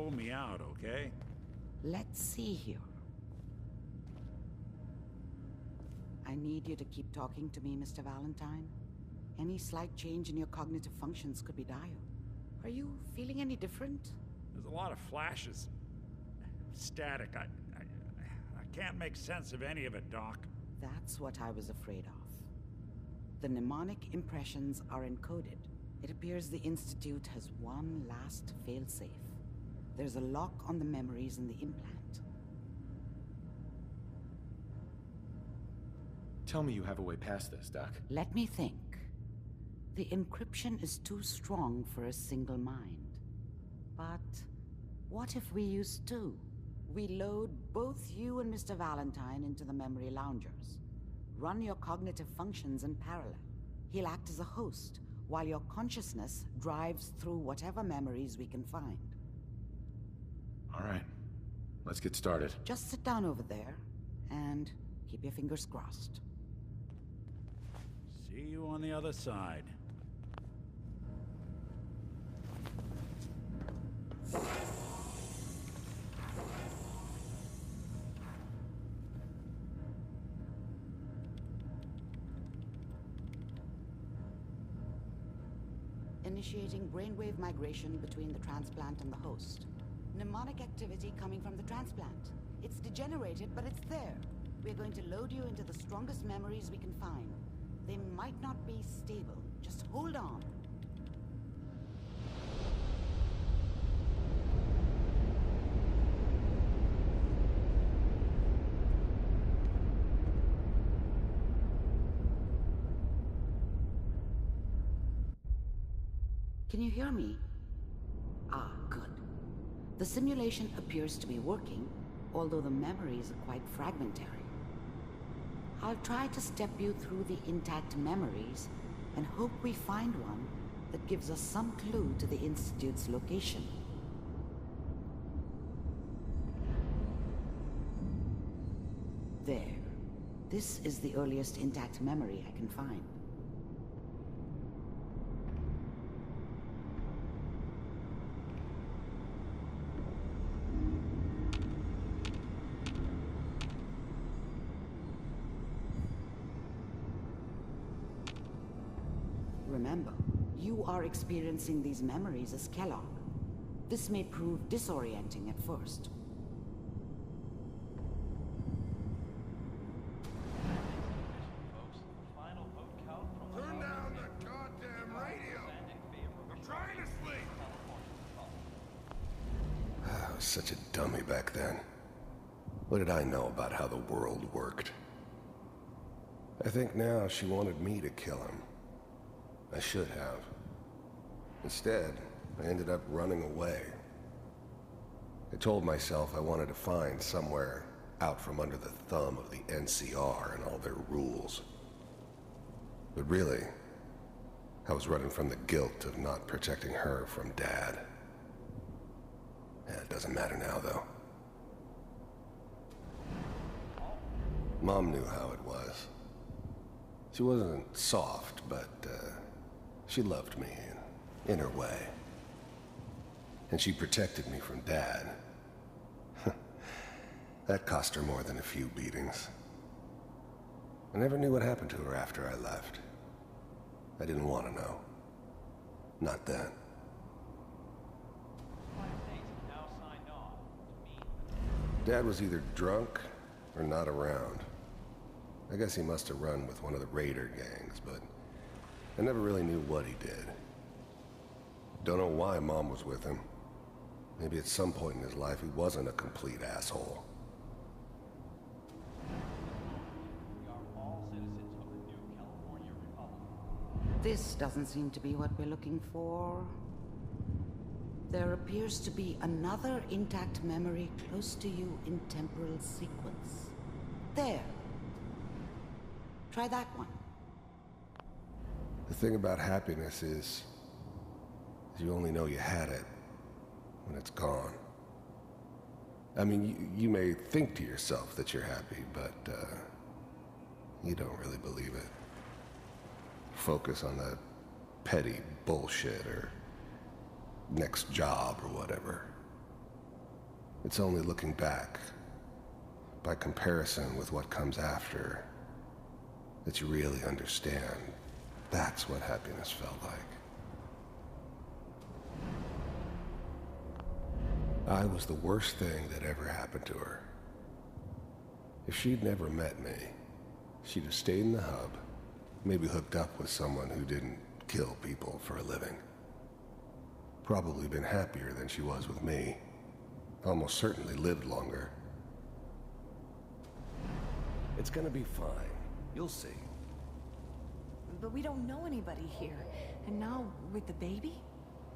pull me out, okay? Let's see here. I need you to keep talking to me, Mr. Valentine. Any slight change in your cognitive functions could be dire. Are you feeling any different? There's a lot of flashes. Static. I can't make sense of any of it, Doc. That's what I was afraid of. The mnemonic impressions are encoded. It appears the Institute has one last failsafe. There's a lock on the memories in the implant. Tell me you have a way past this, Doc. Let me think. The encryption is too strong for a single mind. But what if we use two? We load both you and Mr. Valentine into the memory loungers. Run your cognitive functions in parallel. He'll act as a host, while your consciousness drives through whatever memories we can find. All right. Let's get started. Just sit down over there, and keep your fingers crossed. See you on the other side. Initiating brainwave migration between the transplant and the host. Mnemonic activity coming from the transplant. It's degenerated, but it's there. We're going to load you into the strongest memories we can find. They might not be stable. Just hold on. Can you hear me? Ah, good. The simulation appears to be working, although the memories are quite fragmentary. I'll try to step you through the intact memories and hope we find one that gives us some clue to the Institute's location. There. This is the earliest intact memory I can find. Remember, you are experiencing these memories as Kellogg. This may prove disorienting at first. Turn down the goddamn radio! I'm trying to sleep! I was such a dummy back then. What did I know about how the world worked? I think now she wanted me to kill him. I should have. Instead, I ended up running away. I told myself I wanted to find somewhere out from under the thumb of the NCR and all their rules. But really, I was running from the guilt of not protecting her from Dad. It doesn't matter now, though. Mom knew how it was. She wasn't soft, but, she loved me in her way. And she protected me from Dad. That cost her more than a few beatings. I never knew what happened to her after I left. I didn't want to know. Not then. Dad was either drunk or not around. I guess he must have run with one of the raider gangs, but I never really knew what he did. Don't know why Mom was with him. Maybe at some point in his life he wasn't a complete asshole. This doesn't seem to be what we're looking for. There appears to be another intact memory close to you in temporal sequence. There. Try that one. The thing about happiness is you only know you had it when it's gone. I mean, you may think to yourself that you're happy, but you don't really believe it. Focus on that petty bullshit or next job or whatever. It's only looking back, by comparison with what comes after, that you really understand. That's what happiness felt like. I was the worst thing that ever happened to her. If she'd never met me, she'd have stayed in the hub, maybe hooked up with someone who didn't kill people for a living. Probably been happier than she was with me. Almost certainly lived longer. It's gonna be fine. You'll see. But we don't know anybody here. And now, with the baby?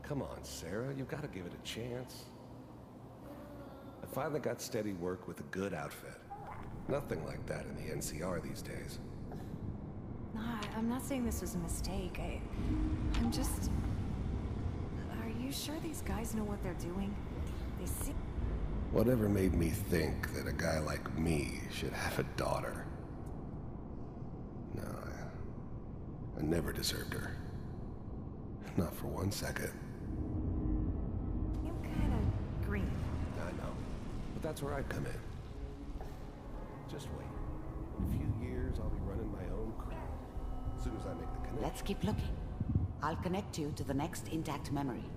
Come on, Sarah. You've got to give it a chance. I finally got steady work with a good outfit. Nothing like that in the NCR these days. No, I'm not saying this was a mistake. I'm just... Are you sure these guys know what they're doing? They seem... Whatever made me think that a guy like me should have a daughter? No, I never deserved her. Not for 1 second. You kind of green. I know. But that's where I come in. Just wait. In a few years, I'll be running my own crew. As soon as I make the connection. Let's keep looking. I'll connect you to the next intact memory.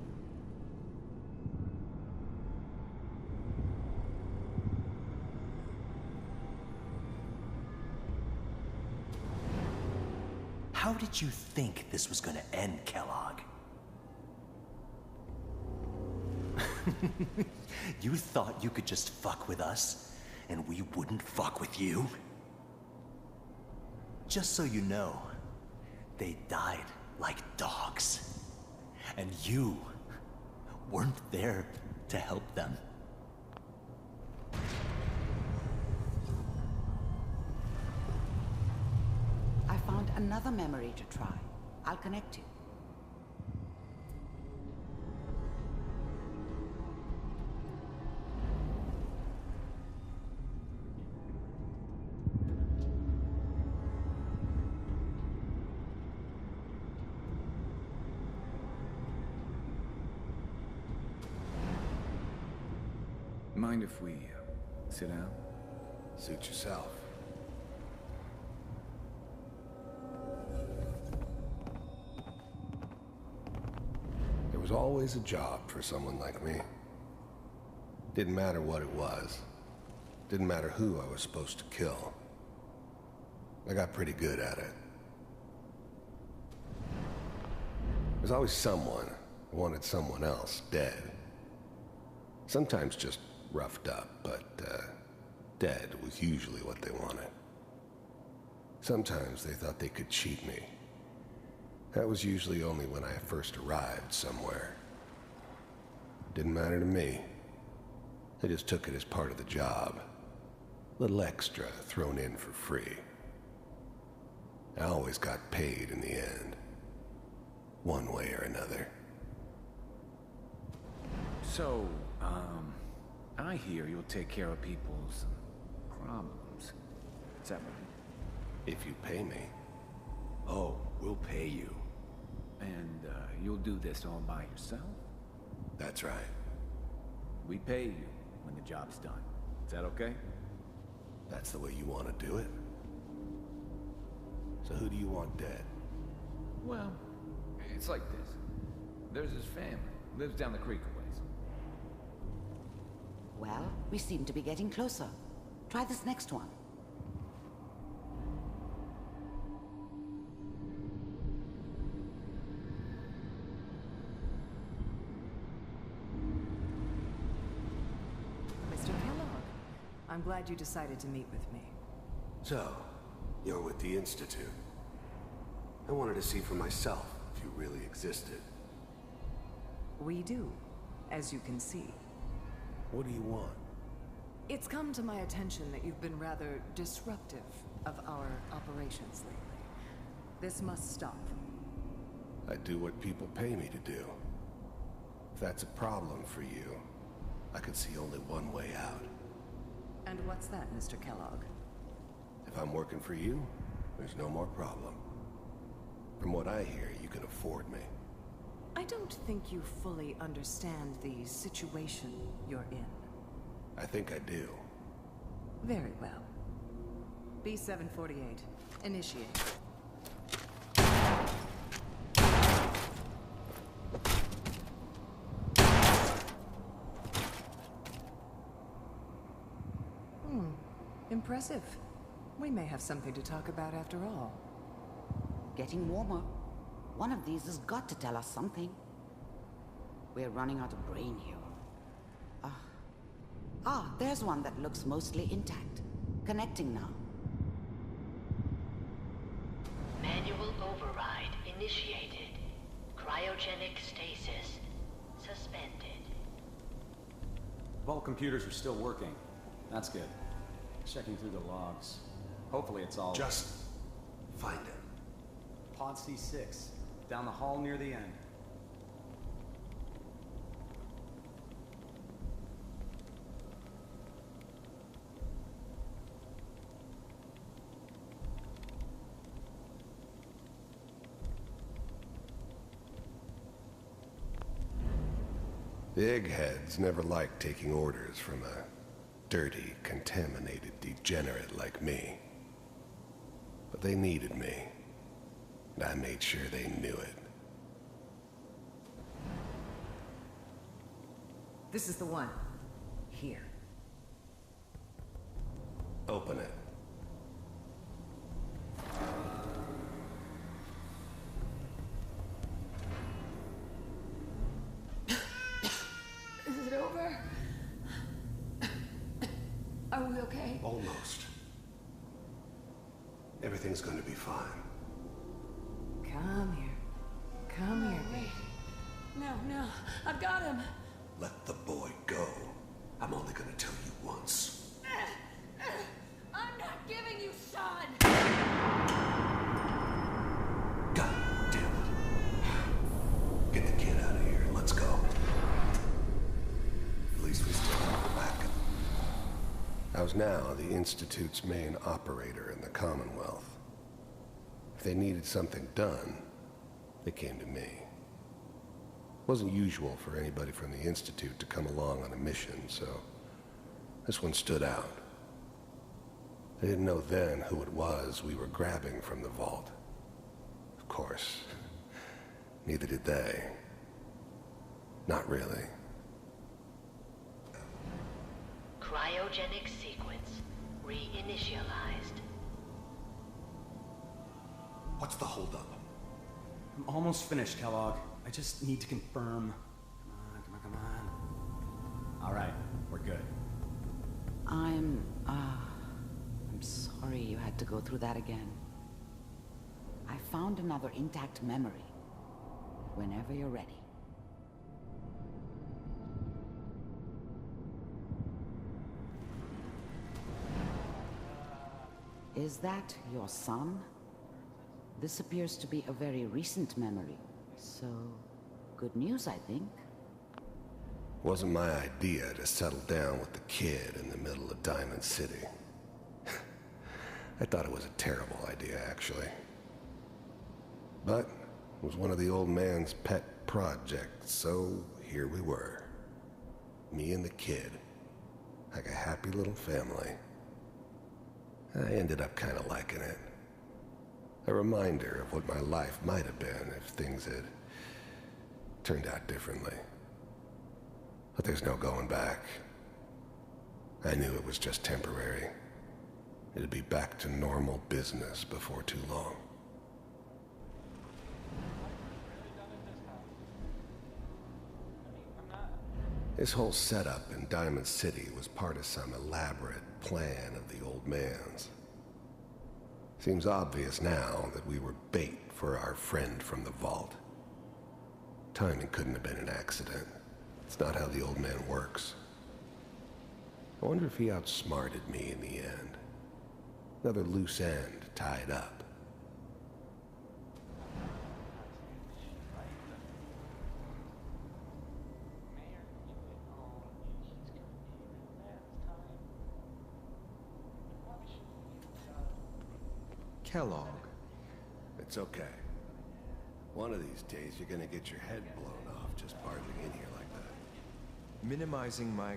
How did you think this was gonna end, Kellogg? You thought you could just fuck with us, and we wouldn't fuck with you? Just so you know, they died like dogs. And you weren't there to help them. I found another memory to try. I'll connect you. Mind if we sit down? Suit yourself. There was always a job for someone like me. Didn't matter what it was. Didn't matter who I was supposed to kill. I got pretty good at it. There's always someone who wanted someone else dead. Sometimes just roughed up, but dead was usually what they wanted. Sometimes they thought they could cheat me. That was usually only when I first arrived somewhere. Didn't matter to me. I just took it as part of the job. Little extra thrown in for free. I always got paid in the end. One way or another. So, I hear you'll take care of people's problems. Is that right? If you pay me. Oh, we'll pay you. And, you'll do this all by yourself? That's right. We pay you when the job's done. Is that okay? That's the way you want to do it? So who do you want dead? Well, it's like this. There's his family. Lives down the creek a ways. Well, we seem to be getting closer. Try this next one. Mr. Kellogg, I'm glad you decided to meet with me. So, you're with the Institute. I wanted to see for myself if you really existed. We do, as you can see. What do you want? It's come to my attention that you've been rather disruptive of our operations lately. This must stop. I do what people pay me to do. If that's a problem for you, I could see only one way out. And what's that, Mr. Kellogg? If I'm working for you, there's no more problem. From what I hear, you can afford me. I don't think you fully understand the situation you're in. I think I do. Very well. B-748. Initiate. Impressive. We may have something to talk about after all. Getting warmer. One of these has got to tell us something. We're running out of brain here. There's one that looks mostly intact. Connecting now. Manual override initiated. Cryogenic stasis suspended. Vault computers are still working. That's good. Checking through the logs. Hopefully it's all... Just find him. Pod C6. Down the hall near the end. The eggheads never liked taking orders from a dirty, contaminated degenerate like me. But they needed me, and I made sure they knew it. This is the one. Here. Open it. Is it over? Are we okay? Almost. Everything's going to be fine. Come here. Come here, baby. No, I've got him. Let the boy go. I'm only going to tell you once. I'm not giving you Sean. God damn it. Get the kid out of here. Let's go. At least we still have the backup. I was now the Institute's main operator in the Commonwealth. If they needed something done, they came to me. It wasn't usual for anybody from the Institute to come along on a mission, so this one stood out. I didn't know then who it was we were grabbing from the vault. Of course, neither did they. Not really. Cryogenic sequence reinitialized. What's the holdup? I'm almost finished, Kellogg. I just need to confirm. Come on. All right, we're good. I'm sorry you had to go through that again. I found another intact memory. Whenever you're ready. Is that your son? This appears to be a very recent memory. So, good news, I think. Wasn't my idea to settle down with the kid in the middle of Diamond City. I thought it was a terrible idea, actually. But it was one of the old man's pet projects, so here we were. Me and the kid. Like a happy little family. I ended up kind of liking it. A reminder of what my life might have been if things had turned out differently. But there's no going back. I knew it was just temporary. It'd be back to normal business before too long. This whole setup in Diamond City was part of some elaborate plan of the old man's. Seems obvious now that we were bait for our friend from the vault. Timing couldn't have been an accident. It's not how the old man works. I wonder if he outsmarted me in the end. Another loose end tied up. Kellogg. It's okay. One of these days you're gonna get your head blown off just barging in here like that. Minimizing my